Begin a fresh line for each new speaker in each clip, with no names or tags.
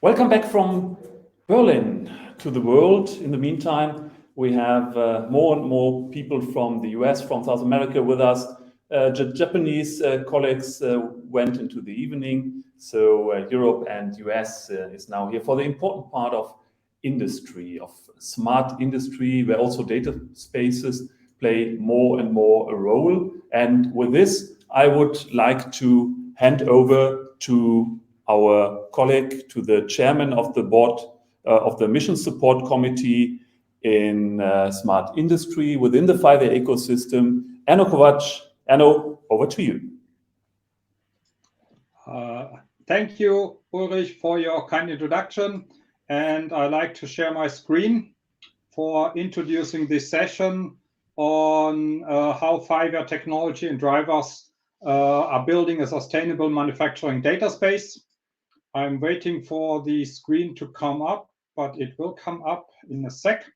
Welcome back from Berlin to the world. In the meantime, we have more and more people from the US, from South America with us. Japanese colleagues went into the evening, so Europe and US is now here for the important part of industry, of smart industry, where also data spaces play more and more a role. And with this, I would like to hand over to our colleague, to the chairman of the board of the Mission Support Committee in Smart Industry within the 5R ecosystem, Erno Kovac. Erno, over to you.
Thank you, Ulrich, for your kind introduction. And I'd like to share my screen for introducing this session on how 5R technology and drivers are building a sustainable manufacturing data space. I'm waiting for the screen to come up, but it will come up in a sec.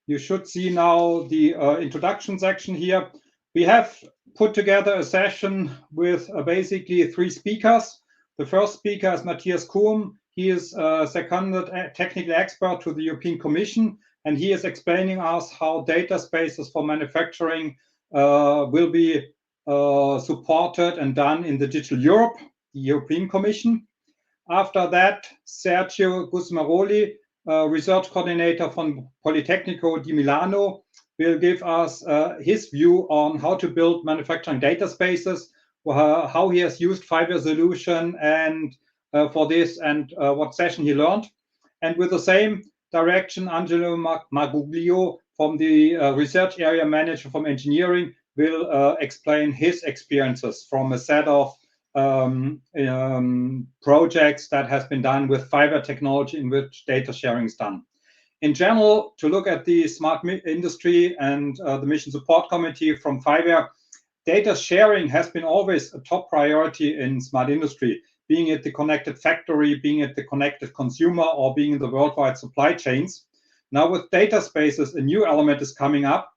You should see now the introduction section here. We have put together a session with basically 3 speakers. The first speaker is Matthias Kuhm. He is a seconded technical expert to the European Commission, and he is explaining us how data spaces for manufacturing will be supported and done in the Digital Europe, the European Commission. After that, Sergio Gusmeroli, research coordinator from Politecnico di Milano, will give us his view on how to build manufacturing data spaces, how he has used 5R solution and for this, and what session he learned. And with the same direction, Angelo Marguglio from the research area manager from engineering will explain his experiences from a set of projects that has been done with 5R technology in which data sharing is done. In general, to look at the smart industry and the Mission Support Committee from 5R, data sharing has been always a top priority in smart industry, being it the connected factory, being it the connected consumer, or being in the worldwide supply chains. Now with data spaces, a new element is coming up,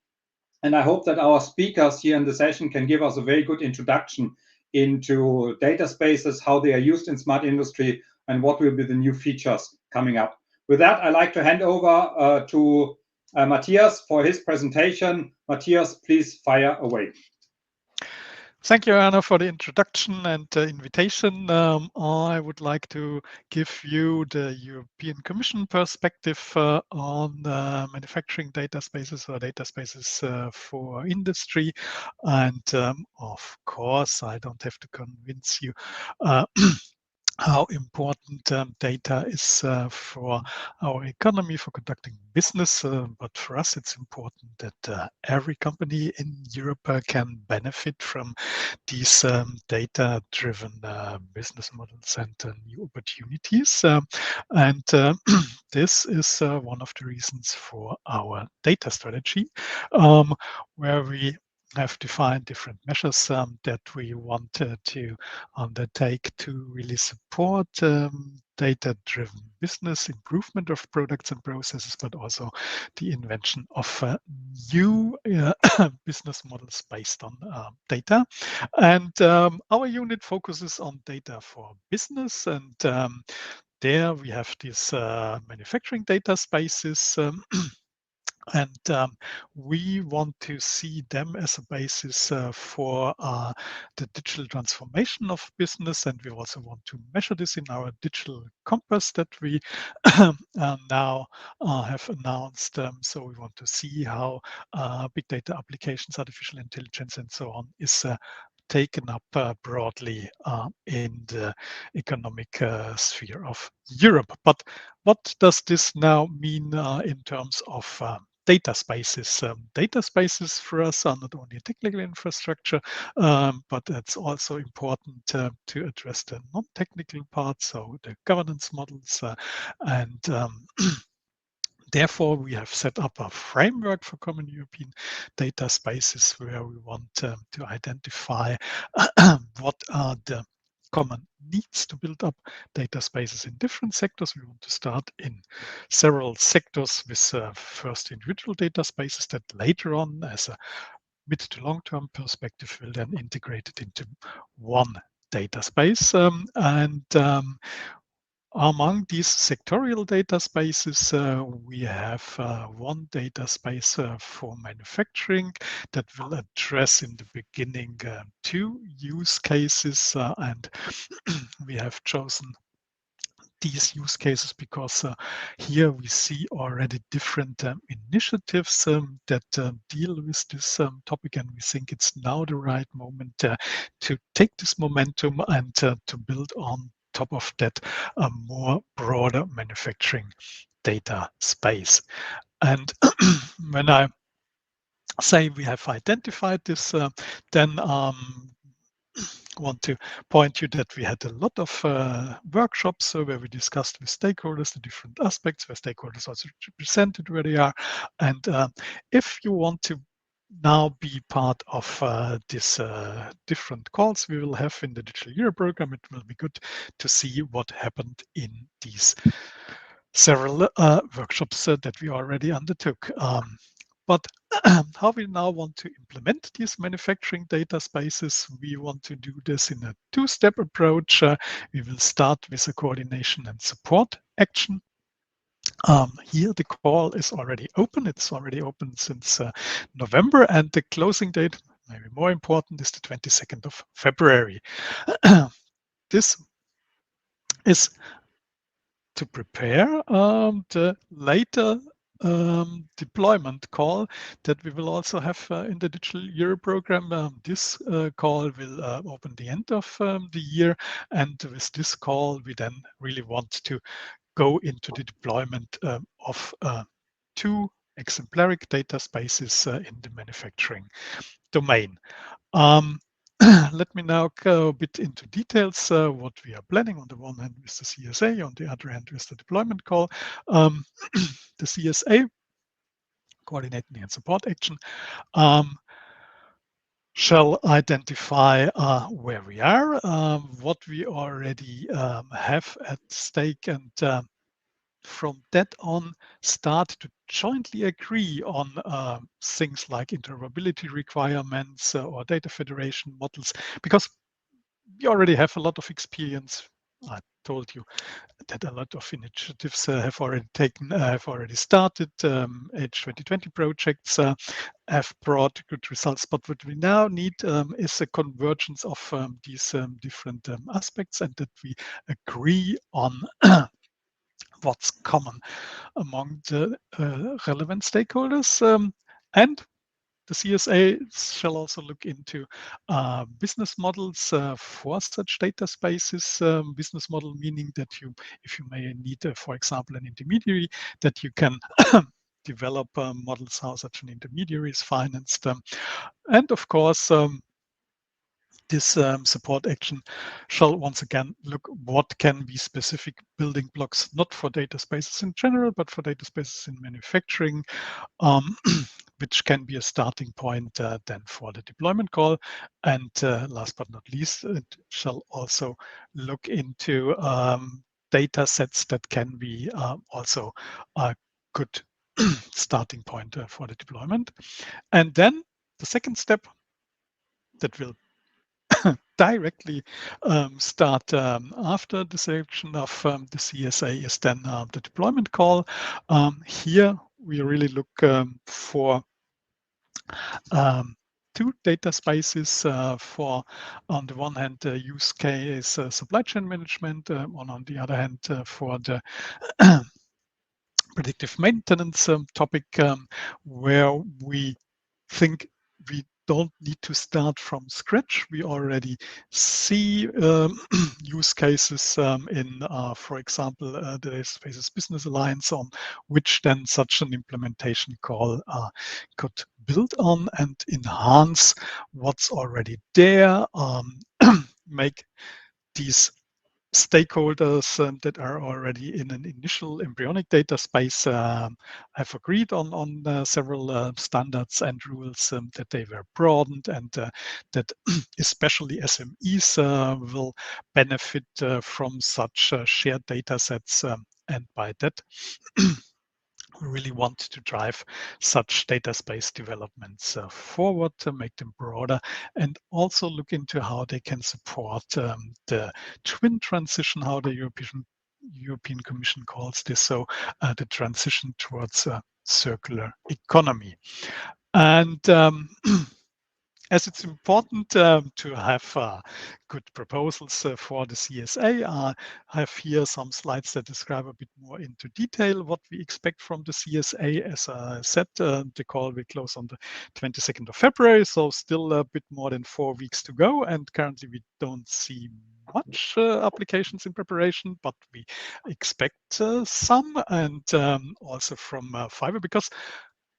and I hope that our speakers here in the session can give us a very good introduction into data spaces, how they are used in smart industry, and what will be the new features coming up. With that, I'd like to hand over to Matthias for his presentation. Matthias, please fire away.
Thank you, Erno, for the introduction and invitation. I would like to give you the European Commission perspective on manufacturing data spaces or data spaces for industry. And of course, I don't have to convince you how important data is for our economy, for conducting business. But for us, it's important that every company in Europe can benefit from these data-driven business models and new opportunities. And this is one of the reasons for our data strategy, where we have defined different measures that we want to undertake to really support data-driven business, improvement of products and processes, but also the invention of new business models based on data. And our unit focuses on data for business, and there we have these manufacturing data spaces. And we want to see them as a basis for the digital transformation of business. And we also want to measure this in our digital compass that we now have announced. So we want to see how big data applications, artificial intelligence, and so on is taken up broadly in the economic sphere of Europe. But what does this now mean in terms of data spaces? Data spaces for us are not only a technical infrastructure, but it's also important to address the non-technical parts, so the governance models and therefore, we have set up a framework for common European data spaces where we want to identify what are the common needs to build up data spaces in different sectors. We want to start in several sectors with first individual data spaces that later on, as a mid to long-term perspective, will then integrate it into one data space. Among these sectorial data spaces, we have one data space for manufacturing that will address in the beginning 2 use cases, and we have chosen these use cases because here we see already different initiatives that deal with this topic, and we think it's now the right moment to take this momentum and to build on top of that a more broader manufacturing data space. And when I say we have identified this, then want to point you that we had a lot of workshops where we discussed with stakeholders the different aspects, where stakeholders also presented where they are. And if you want to now be part of these different calls we will have in the Digital Year program, it will be good to see what happened in these several workshops that we already undertook. But how we now want to implement these manufacturing data spaces, we want to do this in a 2-step approach. We will start with a coordination and support action. Here the call is already open. It's already open since November, and the closing date, maybe more important, is the 22nd of February. This is to prepare the later deployment call that we will also have in the Digital Year program. This call will open the end of the year, and with this call we then really want to go into the deployment of 2 exemplaric data spaces in the manufacturing domain. Let me now go a bit into details what we are planning. On the one hand with the CSA, on the other hand with the deployment call. The CSA, coordinating and support action, shall identify where we are, what we already have at stake, and from that on start to jointly agree on things like interoperability requirements or data federation models, because we already have a lot of experience. I told you that a lot of initiatives have already started. Edge 2020 projects have brought good results, but what we now need is a convergence of these different aspects, and that we agree on what's common among the relevant stakeholders. And the CSA shall also look into business models for such data spaces. Business model meaning that if you may need, for example, an intermediary, that you can develop models how such an intermediary is financed. And of course, this support action shall once again look what can be specific building blocks, not for data spaces in general, but for data spaces in manufacturing, which can be a starting point then for the deployment call. And last but not least, it shall also look into data sets that can be also a good starting point for the deployment. And then the second step that will directly start after the selection of the CSA is then the deployment call. Here we really look for 2 data spaces for, on the one hand, use case supply chain management, on the other hand, for the predictive maintenance topic, where we think we don't need to start from scratch. We already see use cases in, for example, the Data Spaces Business Alliance, on which then such an implementation call could build on and enhance what's already there, make these stakeholders that are already in an initial embryonic data space have agreed on several standards and rules that they were broadened, and that especially SMEs will benefit from such shared data sets. And by that, we really want to drive such data space developments forward, to make them broader, and also look into how they can support the twin transition, how the European European Commission calls this so the transition towards a circular economy. And as it's important to have good proposals for the CSA, I have here some slides that describe a bit more into detail what we expect from the CSA. As I said, the call will close on the 22nd of February, so still a bit more than 4 weeks to go. And currently we don't see much applications in preparation, but we expect some, and also from Fiverr, because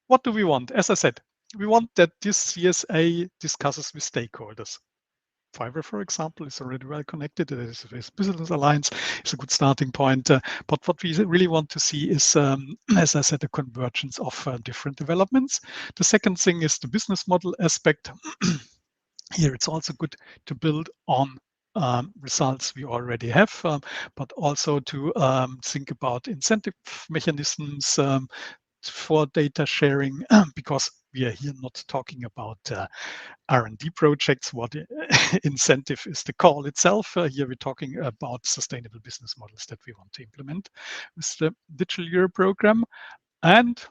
what do we want? As I said, we want that this CSA discusses with stakeholders. Fiverr, for example, is already well connected. It is with Business Alliance. It's a good starting point. But what we really want to see is, as I said, a convergence of different developments. The second thing is the business model aspect. Here, it's also good to build on results we already have, but also to think about incentive mechanisms for data sharing, because we are here not talking about R&D projects. What incentive is the call itself? Here we're talking about sustainable business models that we want to implement with the Digital Europe program. And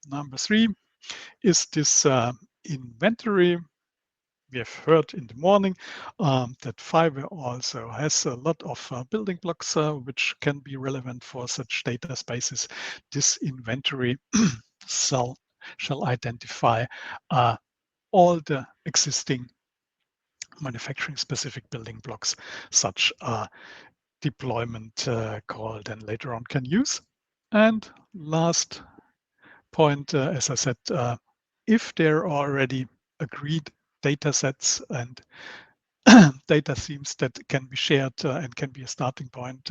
number 3 is this inventory. We have heard in the morning that Fiverr also has a lot of building blocks which can be relevant for such data spaces. This inventory shall identify all the existing manufacturing specific building blocks such deployment call then later on can use. And last point, as I said, if there are already agreed data sets and data themes that can be shared and can be a starting point,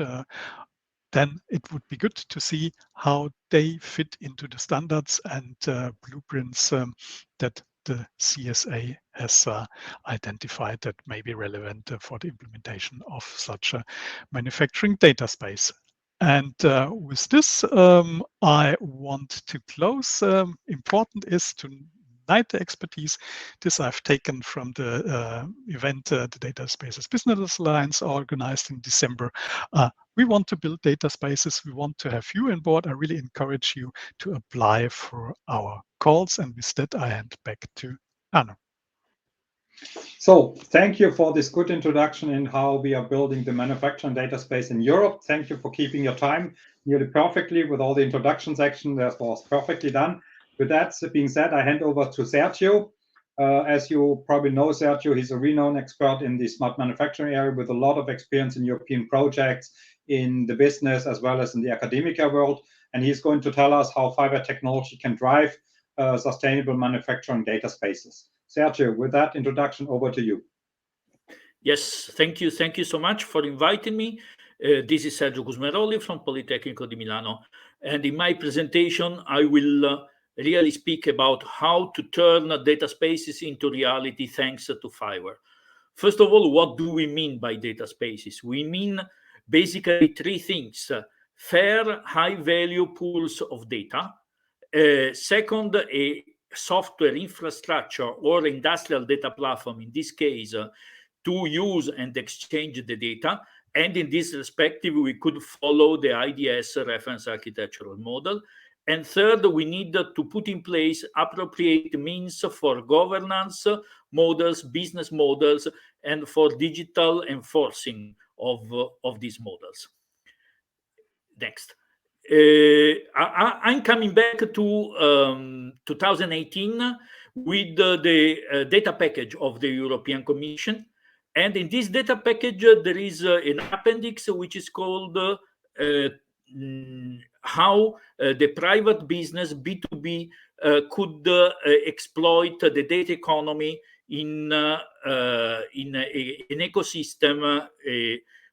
then it would be good to see how they fit into the standards and blueprints that the CSA has identified that may be relevant for the implementation of such a manufacturing data space. And with this, I want to close. Important is to unite the expertise. This I've taken from the event, the Data Spaces Business Alliance organized in December. We want to build data spaces. We want to have you on board. I really encourage you to apply for our calls. And with that, I hand back to Arno.
So thank you for this good introduction in how we are building the manufacturing data space in Europe. Thank you for keeping your time nearly perfectly with all the introduction section. That was perfectly done. With that being said, I hand over to Sergio. As you probably know, Sergio, he's a renowned expert in the smart manufacturing area with a lot of experience in European projects, in the business, as well as in the academia world. And he's going to tell us how Fiverr technology can drive sustainable manufacturing data spaces. Sergio, with that introduction, over to you.
Yes, thank you. Thank you so much for inviting me. This is Sergio Cusmeroli from Politecnico di Milano. And in my presentation, I will really speak about how to turn data spaces into reality thanks to Fiverr. First of all, what do we mean by data spaces? We mean basically 3 things. Fair, high-value pools of data. Second, a software infrastructure or industrial data platform, in this case, to use and exchange the data. And in this perspective, we could follow the IDS reference architectural model. And third, we need to put in place appropriate means for governance models, business models, and for digital enforcing of these models. Next. I'm coming back to 2018 with the data package of the European Commission. And in this data package, there is an appendix which is called how the private business, B2B, could exploit the data economy in an ecosystem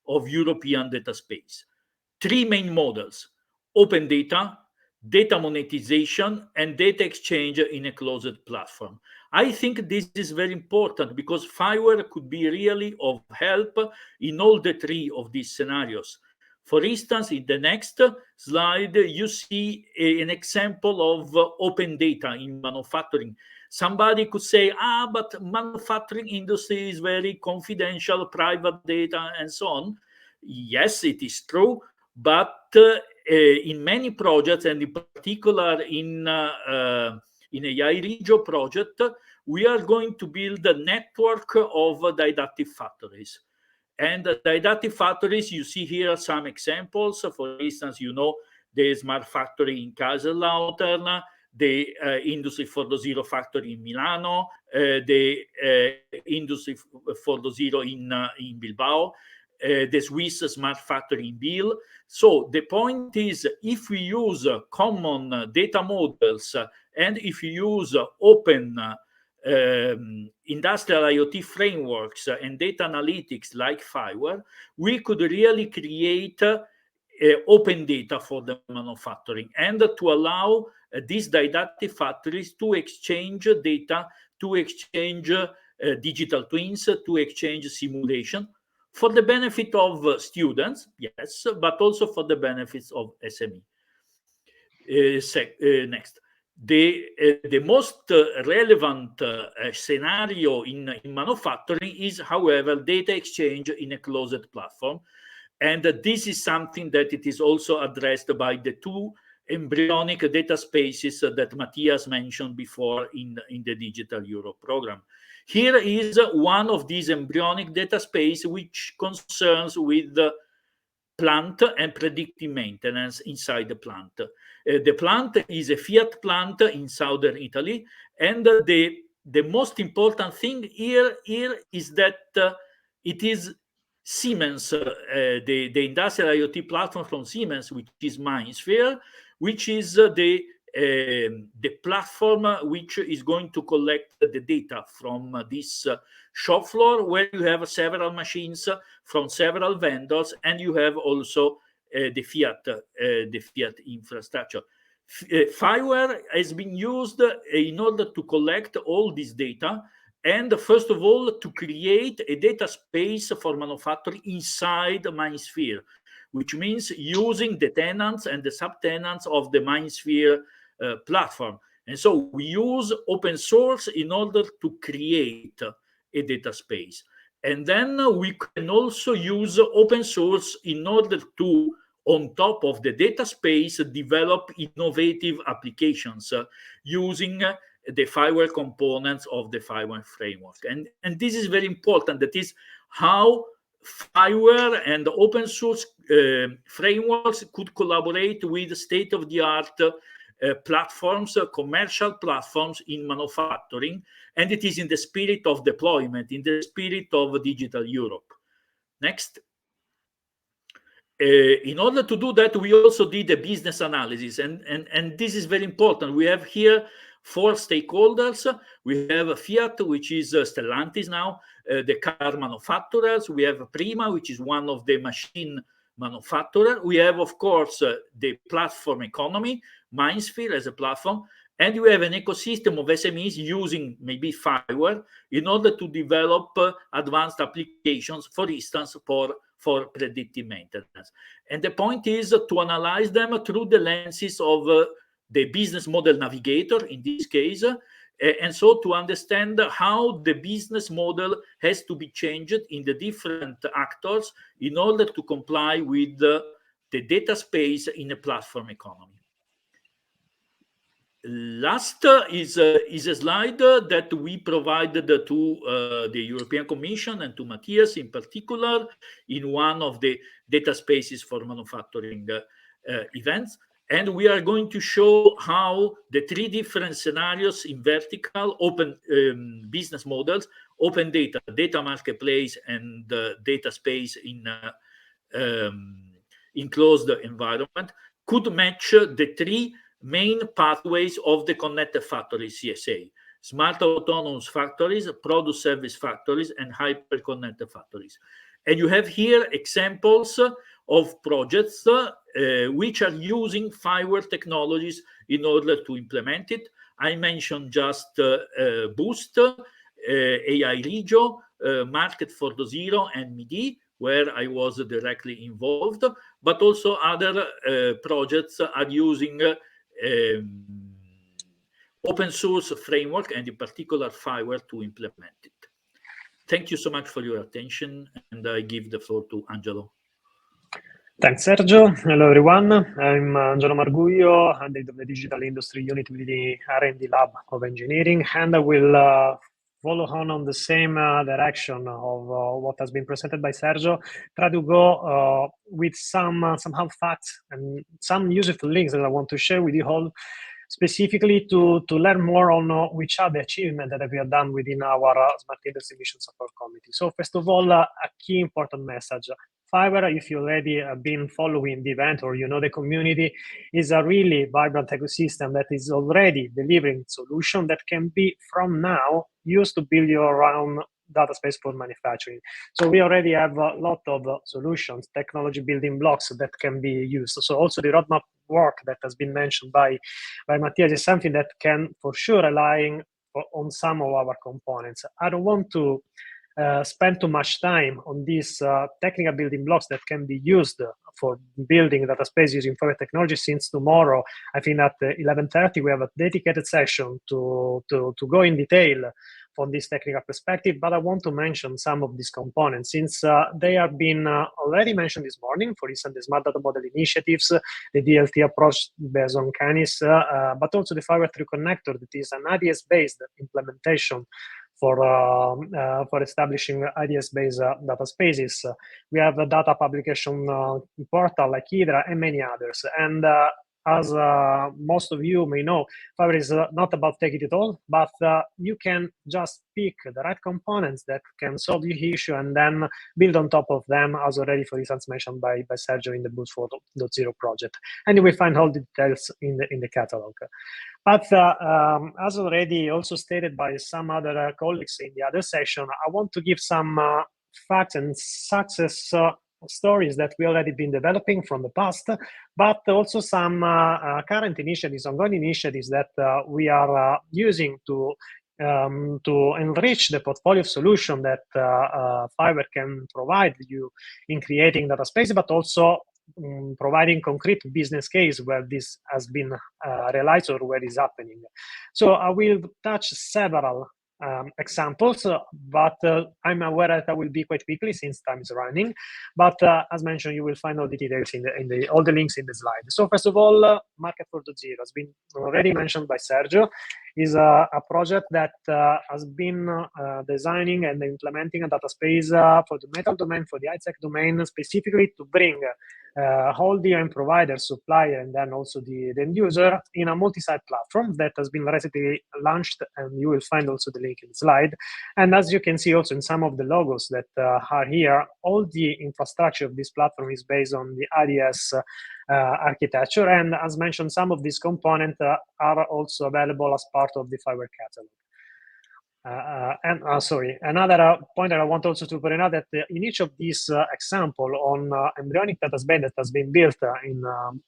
of European data space. 3 main models: open data, data monetization, and data exchange in a closed platform. I think this is very important because Fiverr could be really of help in all the 3 of these scenarios. For instance, in the next slide, you see an example of open data in manufacturing. Somebody could say, but manufacturing industry is very confidential, private data, and so on. Yes, it is true. but in many projects, and in particular in AI Regio project, we are going to build a network of didactic factories. And the didactic factories, you see here some examples. For instance, the Smart Factory in Kaiserslautern, the Industry 4.0 factory in Milano, the Industry 4.0 in Bilbao, the Swiss Smart Factory in Biel. So the point is, if we use common data models and if you use open industrial IoT frameworks and data analytics like FIWARE, we could really create open data for the manufacturing and to allow these didactic factories to exchange data, to exchange digital twins, to exchange simulation for the benefit of students, yes, but also for the benefits of SME. Next. The most relevant scenario in manufacturing is, however, data exchange in a closed platform. And this is something that it is also addressed by the two embryonic data spaces that Matthias mentioned before in the Digital Europe program. Here is one of these embryonic data space which concerns with the plant and predictive maintenance inside the plant. The plant is a Fiat plant in southern Italy, and the most important thing here is that it is Siemens, the industrial IoT platform from Siemens, which is MindSphere, which is the platform which is going to collect the data from this shop floor, where you have several machines from several vendors, and you have also the Fiat infrastructure. FIWARE has been used in order to collect all this data, and first of all, to create a data space for manufacturing inside MindSphere, which means using the tenants and the subtenants of the MindSphere platform. And so we use open source in order to create a data space. And then we can also use open source in order to, on top of the data space, develop innovative applications using the FIWARE components of the FIWARE framework. And this is very important. That is how FIWARE and open source frameworks could collaborate with state-of-the-art platforms, commercial platforms in manufacturing. And it is in the spirit of deployment, in the spirit of Digital Europe. Next. In order to do that, we also did a business analysis, and this is very important. We have here 4 stakeholders. We have Fiat, which is Stellantis now, the car manufacturers. We have Prima, which is one of the machine manufacturers. We have, of course, the platform economy, MindSphere as a platform, and we have an ecosystem of SMEs using maybe FIWARE in order to develop advanced applications, for instance, for predictive maintenance. And the point is to analyze them through the lenses of the business model navigator, in this case, and so to understand how the business model has to be changed in the different actors in order to comply with the data space in a platform economy. Last is a slide that we provided to the European Commission and to Matthias in particular in one of the data spaces for manufacturing events. And we are going to show how the 3 different scenarios in vertical, open business models, open data, data marketplace, and data space in enclosed environment could match the 3 main pathways of the connected factories CSA: smart autonomous factories, product service factories, and hyper connected factories. And you have here examples of projects which are using FIWARE technologies in order to implement it. I mentioned just Boost, AI Regio, Market 4.0, and MIDI, where I was directly involved, but also other projects are using open source framework, and in particular FIWARE, to implement it. Thank you so much for your attention, and I give the floor to Angelo.
Thanks, Sergio. Hello, everyone. I'm Gianno Marguglio. I'm the head of the Digital Industry Unit with the R&D Lab of Engineering, and I will follow on the same direction of what has been presented by Sergio. Try to go with somehow facts and some useful links that I want to share with you all, specifically to learn more on which are the achievements that we have done within our Smart Industry Mission Support Committee. So first of all, a key important message. Fiverr, if you already have been following the event or you know the community, is a really vibrant ecosystem that is already delivering solutions that can be from now used to build your own data space for manufacturing. So we already have a lot of solutions, technology building blocks that can be used. So also the roadmap work that has been mentioned by Matthias is something that can for sure rely on some of our components. I don't want to spend too much time on these technical building blocks that can be used for building data space using Fiverr technology, since tomorrow, I think at 11:30, we have a dedicated session to go in detail from this technical perspective. But I want to mention some of these components, since they have been already mentioned this morning. For instance, the Smart Data Model initiatives, the DLT approach based on Canis, but also the Fiverr 3 connector, that is an IDS-based implementation for establishing IDS-based data spaces. We have a data publication portal like Hydra and many others. And as most of you may know, Fiverr is not about taking it all, but you can just pick the right components that can solve your issue and then build on top of them, as already, for instance, mentioned by Sergio in the Boost 4.0 project. And you will find all the details in the catalog. But as already also stated by some other colleagues in the other session, I want to give some facts and success stories that we already been developing from the past, but also some current initiatives, ongoing initiatives that we are using to enrich the portfolio of solution that Fiverr can provide you in creating data space, but also providing concrete business case where this has been realized or where is happening. So I will touch several examples, but I'm aware that I will be quite quickly since time is running. But as mentioned, you will find all the details in the all the links in the slide. So first of all, Market 4.0 has been already mentioned by Sergio. Is a project that has been designing and implementing a data space for the metal domain, for the high-tech domain, specifically to bring all the end provider, supplier, and then also the end user in a multi-site platform that has been recently launched, and you will find also the link in the slide. And as you can see also in some of the logos that are here, all the infrastructure of this platform is based on the IDS architecture. And as mentioned, some of these components are also available as part of the Fiverr catalog. Sorry, another point that I want also to point out that in each of these example on embryonic data space that has been built in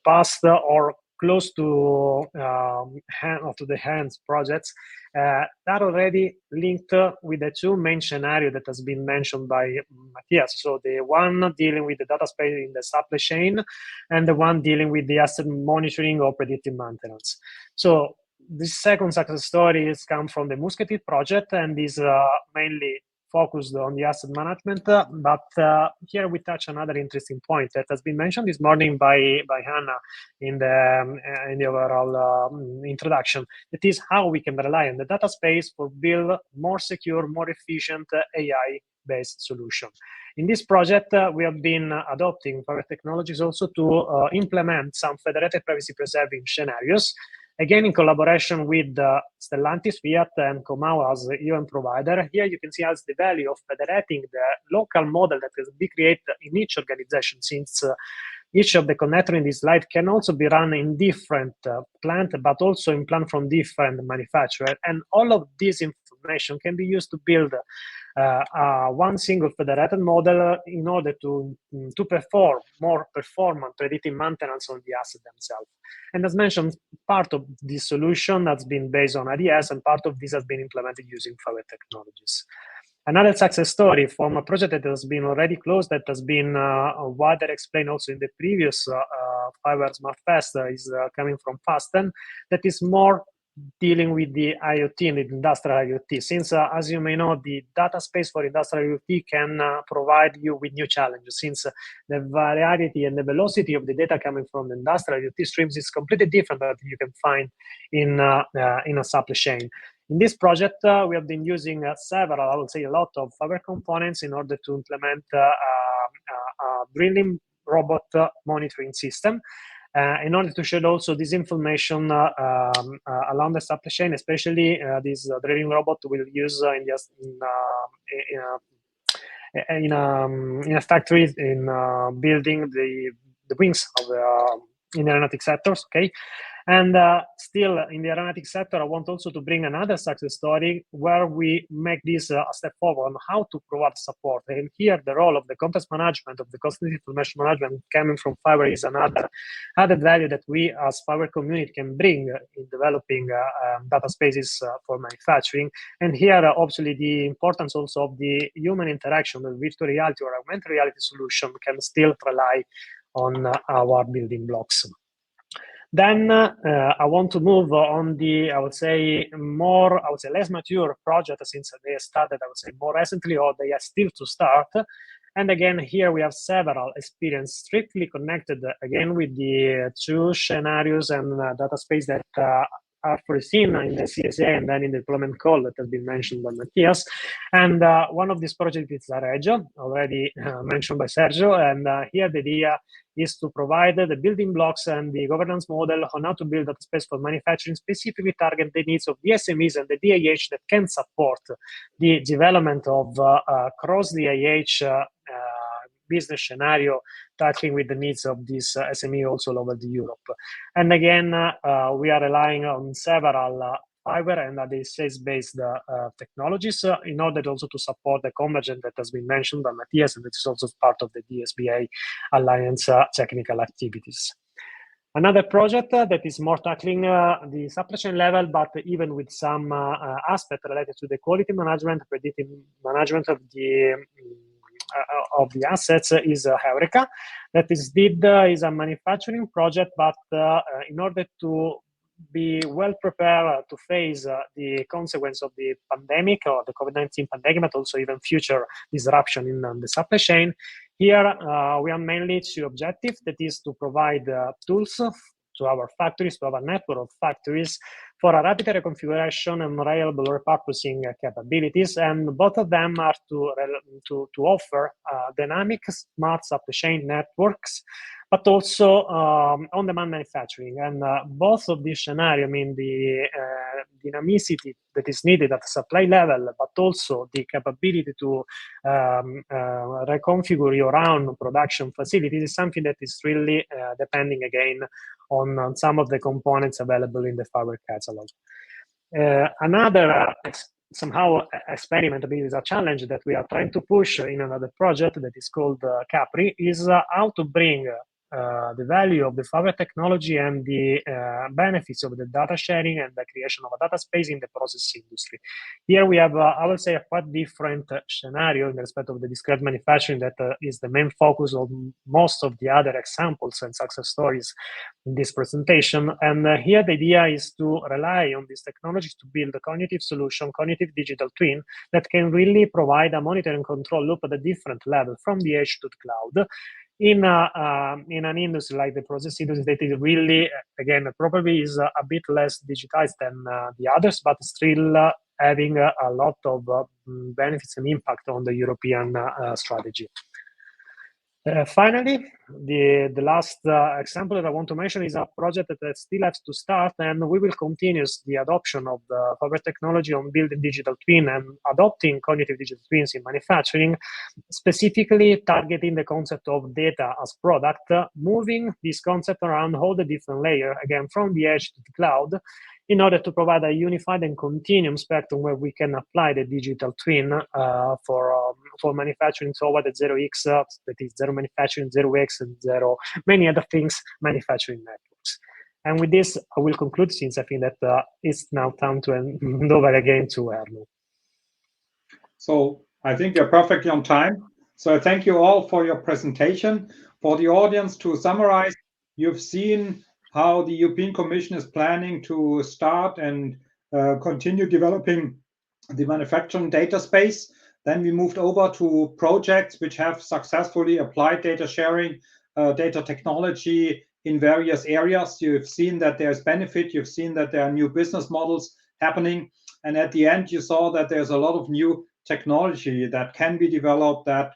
past or close to the hands projects that already linked with the two main scenarios that has been mentioned by Matthias. So the one dealing with the data space in the supply chain, and the one dealing with the asset monitoring or predictive maintenance. So this second success story has come from the Musketeer project and is mainly focused on the asset management. But here we touch another interesting point that has been mentioned this morning by Hannah in the overall introduction. That is how we can rely on the data space for build more secure, more efficient AI-based solution. In this project, we have been adopting Fiverr technologies also to implement some federated privacy-preserving scenarios. Again, in collaboration with Stellantis, Fiat, and Comau as UN provider. Here you can see as the value of federating the local model that will be created in each organization, since each of the connector in this slide can also be run in different plant, but also in plant from different manufacturer. And all of this information can be used to build one single federated model in order to perform more performant predictive maintenance on the asset themselves. And as mentioned, part of this solution has been based on IDS, and part of this has been implemented using Fiverr technologies. Another success story from a project that has been already closed, that has been wider explained also in the previous Fiverr Smart Fest, is coming from Fasten, that is more dealing with the IoT and the industrial IoT, since as you may know, the data space for industrial IoT can provide you with new challenges, since the variety and the velocity of the data coming from the industrial IoT streams is completely different than you can find in a supply chain. In this project, we have been using several, I would say a lot of Fabric components in order to implement a drilling robot monitoring system, in order to share also this information along the supply chain, especially this drilling robot will use in a factory in building the wings of the in the aeronautic sectors. Okay. And still in the aeronautic sector, I want also to bring another success story where we make this a step forward on how to provide support. And here, the role of the context management, of the customer information management coming from Fiber is another added value that we as Fiber community can bring in developing data spaces for manufacturing. And here, obviously, the importance also of the human interaction with virtual reality or augmented reality solution can still rely on our building blocks. Then I want to move on the, I would say, less mature project, since they started, I would say, more recently, or they are still to start. And again, here we have several experience strictly connected, again, with the two scenarios and data space that are foreseen in the CSA and then in the deployment call that has been mentioned by Matthias. And one of these projects is Aregio, already mentioned by Sergio. And here the idea is to provide the building blocks and the governance model on how to build a space for manufacturing, specifically target the needs of the SMEs and the DIH that can support the development of cross DIH business scenario, tackling with the needs of this SME also all over Europe. And again, we are relying on several Fiber and ADSS-based technologies in order also to support the convergence that has been mentioned by Matthias, and that is also part of the DSBA Alliance technical activities. Another project that is more tackling the supply chain level, but even with some aspect related to the quality management, predictive management of the assets is Heureka. That is is a manufacturing project, but in order to be well prepared to face the consequence of the pandemic or the COVID-19 pandemic, but also even future disruption in the supply chain. Here, we are mainly two objectives, that is to provide tools to our factories, to our network of factories, for a rapid reconfiguration and reliable repurposing capabilities. And both of them are to offer dynamic smart supply chain networks, but also on-demand manufacturing. And both of these scenarios, I mean, the dynamicity that is needed at the supply level, but also the capability to reconfigure your own production facilities is something that is really depending again on some of the components available in the Fiber catalog. Another somehow experiment, is a challenge that we are trying to push in another project that is called Capri, is how to bring the value of the Fiber technology and the benefits of the data sharing and the creation of a data space in the process industry. Here we have, I would say, a quite different scenario in respect of the discrete manufacturing that is the main focus of most of the other examples and success stories in this presentation. And here the idea is to rely on these technologies to build a cognitive solution, cognitive digital twin, that can really provide a monitor and control loop at a different level from the edge to the cloud. In an industry like the process industry, that is really, again, probably is a bit less digitized than the others, but still having a lot of benefits and impact on the European strategy. Finally, the last example that I want to mention is a project that still has to start, and we will continue the adoption of the Fiber technology on building digital twin and adopting cognitive digital twins in manufacturing, specifically targeting the concept of data as product, moving this concept around all the different layers, again, from the edge to the cloud, in order to provide a unified and continuum spectrum where we can apply the digital twin for manufacturing toward the 0x, that is zero manufacturing, 0x, and zero many other things manufacturing networks. And with this, I will conclude, since I think that it's now time to hand over again to Erno.
So I think you're perfectly on time. So I thank you all for your presentation. For the audience, to summarize, you've seen how the European Commission is planning to start and continue developing the manufacturing data space. Then we moved over to projects which have successfully applied data sharing, data technology in various areas. You've seen that there's benefit, you've seen that there are new business models happening, and at the end you saw that there's a lot of new technology that can be developed that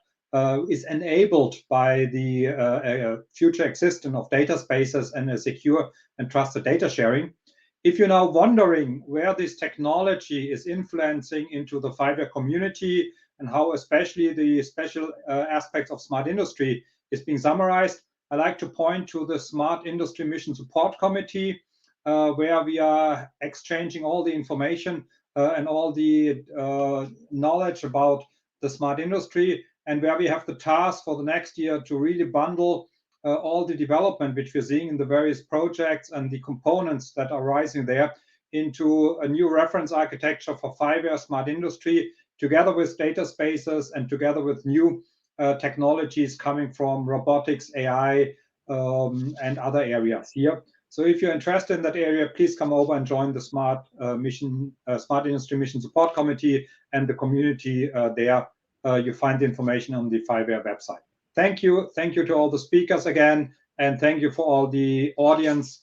is enabled by the future existence of data spaces and a secure and trusted data sharing. If you're now wondering where this technology is influencing into the 5-year community and how especially the special aspects of smart industry is being summarized, I like to point to the Smart Industry Mission Support Committee, where we are exchanging all the information and all the knowledge about the smart industry, and where we have the task for the next year to really bundle all the development which we're seeing in the various projects and the components that are rising there into a new reference architecture for 5-year smart industry, together with data spaces and together with new technologies coming from robotics, AI, and other areas here. So if you're interested in that area, please come over and join the Smart Industry Mission Support Committee and the community there. You find the information on the 5-year website. Thank you. Thank you to all the speakers again, and thank you for all the audience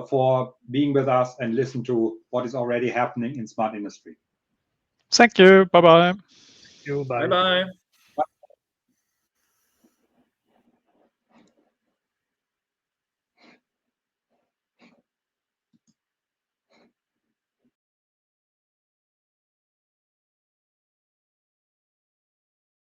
for being with us and listen to what is already happening in smart industry.
Thank you. Bye-bye.
You, bye.
Bye-bye.